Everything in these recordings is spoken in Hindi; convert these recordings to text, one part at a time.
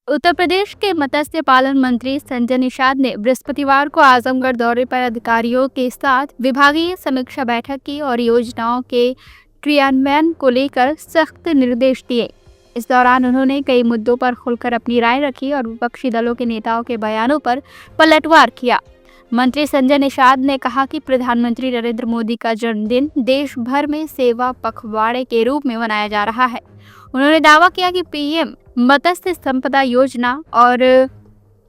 उत्तर प्रदेश के मत्स्य पालन मंत्री संजय निषाद ने बृहस्पतिवार को आजमगढ़ दौरे पर अधिकारियों के साथ विभागीय समीक्षा बैठक की और योजनाओं के क्रियान्वयन को लेकर सख्त निर्देश दिए। इस दौरान उन्होंने कई मुद्दों पर खुलकर अपनी राय रखी और विपक्षी दलों के नेताओं के बयानों पर पलटवार किया। मंत्री संजय निषाद ने कहा कि प्रधानमंत्री नरेंद्र मोदी का जन्मदिन देश भर में सेवा पखवाड़े के रूप में मनाया जा रहा है। उन्होंने दावा किया कि पीएम मत्स्य संपदा योजना और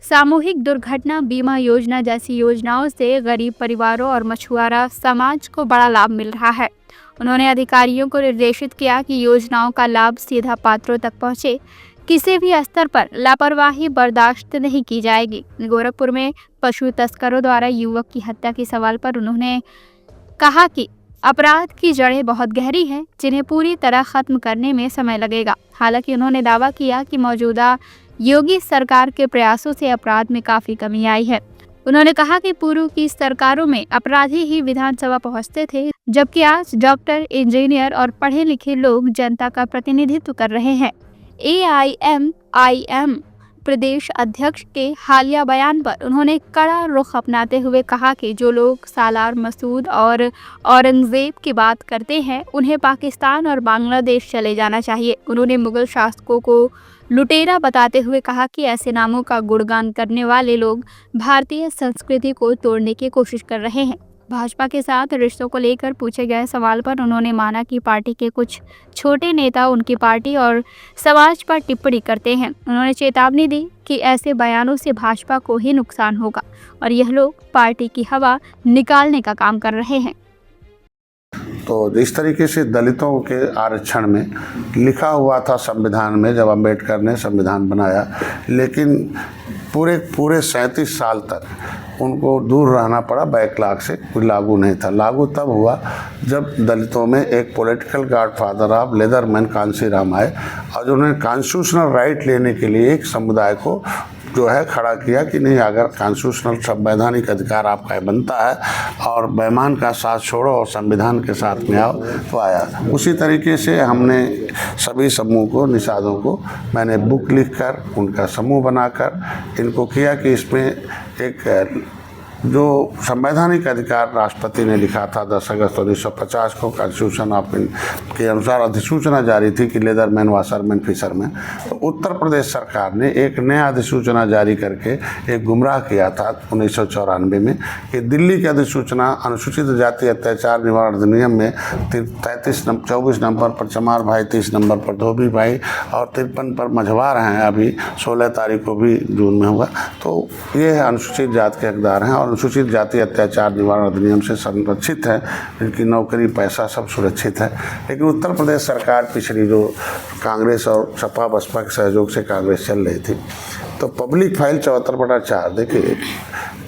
सामूहिक दुर्घटना बीमा योजना जैसी योजनाओं से गरीब परिवारों और मछुआरा समाज को बड़ा लाभ मिल रहा है। उन्होंने अधिकारियों को निर्देशित किया कि योजनाओं का लाभ सीधा पात्रों तक पहुंचे। किसी भी स्तर पर लापरवाही बर्दाश्त नहीं की जाएगी। गोरखपुर में पशु तस्करों द्वारा युवक की हत्या के सवाल पर उन्होंने कहा कि अपराध की जड़ें बहुत गहरी हैं, जिन्हें पूरी तरह खत्म करने में समय लगेगा। हालांकि उन्होंने दावा किया कि मौजूदा योगी सरकार के प्रयासों से अपराध में काफी कमी आई है। उन्होंने कहा कि पूर्व की सरकारों में अपराधी ही विधानसभा पहुंचते थे, जबकि आज डॉक्टर, इंजीनियर और पढ़े लिखे लोग जनता का प्रतिनिधित्व कर रहे हैं। AIMIM प्रदेश अध्यक्ष के हालिया बयान पर उन्होंने कड़ा रुख अपनाते हुए कहा कि जो लोग सालार मसूद और औरंगजेब की बात करते हैं, उन्हें पाकिस्तान और बांग्लादेश चले जाना चाहिए। उन्होंने मुगल शासकों को लुटेरा बताते हुए कहा कि ऐसे नामों का गुणगान करने वाले लोग भारतीय संस्कृति को तोड़ने की कोशिश कर रहे हैं। भाजपा के साथ रिश्तों को लेकर पूछे गए सवाल पर उन्होंने माना कि पार्टी के कुछ छोटे नेता उनकी पार्टी और समाज पर टिप्पणी करते हैं। उन्होंने चेतावनी दी कि ऐसे बयानों से भाजपा को ही नुकसान होगा और यह लोग पार्टी की हवा निकालने का काम कर रहे हैं। तो जिस तरीके से दलितों के आरक्षण में लिखा हुआ था संविधान में, जब अम्बेडकर ने संविधान बनाया, लेकिन पूरे 37 साल तक उनको दूर रहना पड़ा, बैकलॉग से कोई लागू नहीं था। लागू तब हुआ जब दलितों में एक पॉलिटिकल गॉडफादर ऑफ लेदरमैन कांशीराम आए और उन्होंने कॉन्स्टिट्यूशनल राइट लेने के लिए एक समुदाय को जो है खड़ा किया कि नहीं, अगर कॉन्स्टिट्यूशनल संवैधानिक अधिकार आपका बनता है और बेईमान का साथ छोड़ो और संविधान के साथ में आओ, तो आया। उसी तरीके से हमने सभी समूह को, निषादों को मैंने बुक लिखकर उनका समूह बनाकर इनको किया कि इसमें एक जो संवैधानिक अधिकार राष्ट्रपति ने लिखा था 10 अगस्त 1950 को कॉन्स्टिट्यूशन ऑफ के अनुसार अधिसूचना जारी थी कि लेदरमैन, वाशरमैन, फिशरमैन। तो उत्तर प्रदेश सरकार ने एक नया अधिसूचना जारी करके एक गुमराह किया था 1994 में कि दिल्ली की अधिसूचना अनुसूचित जाति अत्याचार निवारण अधिनियम में 24 नंबर पर चमार भाई, 30 नंबर पर धोबी भाई और 53 पर मझवार हैं। अभी 16 तारीख को भी जून में हुआ। तो ये अनुसूचित जाति के हकदार हैं और अनुसूचित जाति अत्याचार निवारण अधिनियम से संरक्षित है, इनकी नौकरी, पैसा सब सुरक्षित है। लेकिन उत्तर प्रदेश सरकार पिछली जो कांग्रेस और सपा बसपा के सहयोग से कांग्रेस चल रही थी, तो पब्लिक फाइल 74/4 देखिए,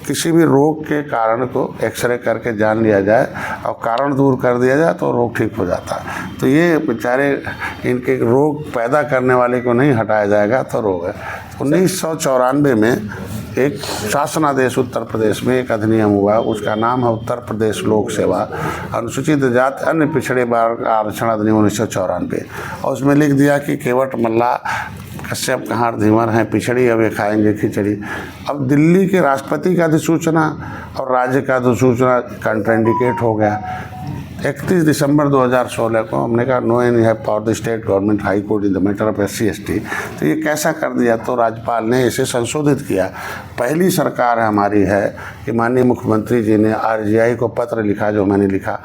किसी भी रोग के कारण को एक्सरे करके जान लिया जाए और कारण दूर कर दिया जाए तो रोग ठीक हो जाता है। तो ये बेचारे इनके रोग पैदा करने वाले को नहीं हटाया जाएगा तो रोग है। 1994 में एक शासनादेश उत्तर प्रदेश में एक अधिनियम हुआ, उसका नाम है उत्तर प्रदेश लोक सेवा अनुसूचित जाति अन्य पिछड़े वर्ग आरक्षण अधिनियम 1994, और उसमें लिख दिया कि केवट मल्ला कश्यप कहार धीवर हैं पिछड़ी, अब ये खाएंगे खिचड़ी। अब दिल्ली के राष्ट्रपति का अधिसूचना और राज्य का अधिसूचना कंट्राइंडिकेट हो गया। 31 दिसंबर 2016 को हमने कहा no any have power the state government high court in the matter of SC/ST। तो ये कैसा कर दिया, तो राज्यपाल ने इसे संशोधित किया। पहली सरकार हमारी है कि माननीय मुख्यमंत्री जी ने RGI को पत्र लिखा, जो मैंने लिखा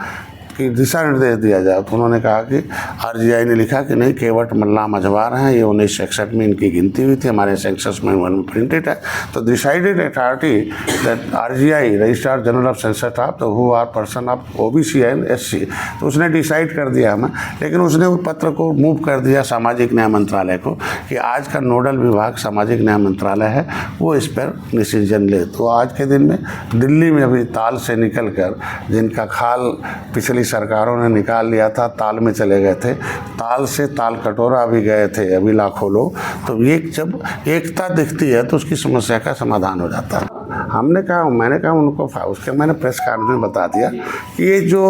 कि दिशा निर्देश दिया जाए। तो उन्होंने कहा कि RGI ने लिखा कि नहीं, केवट मल्ला मझवार हैं, ये 1961 में इनकी गिनती हुई थी, हमारे सेंसस में प्रिंटेड है। तो decided authority that RGI registrar general of census of the who are person of OBC and SC, तो उसने डिसाइड कर दिया हमें। लेकिन उसने उस पत्र को मूव कर दिया सामाजिक न्याय मंत्रालय को कि आज का नोडल विभाग सामाजिक न्याय मंत्रालय है, वो इस पर डिसीजन ले। तो आज के दिन में दिल्ली में अभी ताल से निकल कर जिनका खाल पिछली सरकारों ने निकाल लिया था, ताल में चले गए थे, ताल से ताल कटोरा भी गए थे अभी लाखों लोग। तो ये जब एकता दिखती है तो उसकी समस्या का समाधान हो जाता है। हमने कहा, मैंने कहा उनको, उसके मैंने प्रेस कॉन्फ्रेंस में बता दिया कि ये जो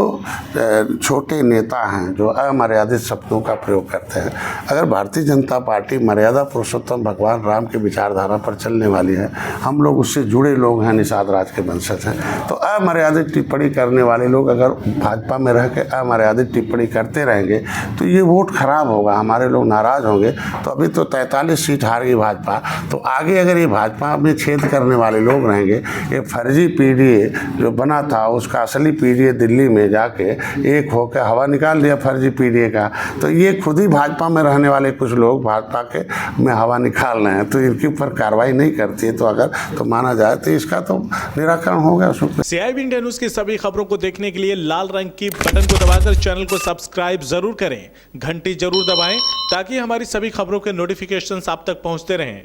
छोटे नेता हैं जो अमर्यादित शब्दों का प्रयोग करते हैं, अगर भारतीय जनता पार्टी मर्यादा पुरुषोत्तम भगवान राम की विचारधारा पर चलने वाली है, हम लोग उससे जुड़े लोग हैं, निषाद राज के वंशज हैं, तो अमर्यादित टिप्पणी करने वाले लोग अगर भाजपा में रह के अमर्यादित टिप्पणी करते रहेंगे तो ये वोट खराब होगा, हमारे लोग नाराज़ होंगे। तो अभी तो 43 सीट हार गई भाजपा, तो आगे अगर ये भाजपा में छेद करने वाले लोग रहेंगे, ये फर्जी पीडीए जो बना था उसका असली पीडीए दिल्ली में जाके एक होकर हवा निकाल दिया फर्जी पीडीए का, तो ये खुद ही भाजपा में रहने वाले कुछ लोग भाजपा के में हवा निकाल रहे हैं, तो इनके ऊपर कार्रवाई नहीं करती है तो अगर तो माना जाए तो इसका तो निराकरण होगा। उसमें CIB इंडिया न्यूज की सभी खबरों को देखने के लिए लाल रंग की बटन को दबाकर चैनल को सब्सक्राइब जरूर करें, घंटी जरूर दबाएं ताकि हमारी सभी खबरों के नोटिफिकेशंस आप तक पहुंचते रहें।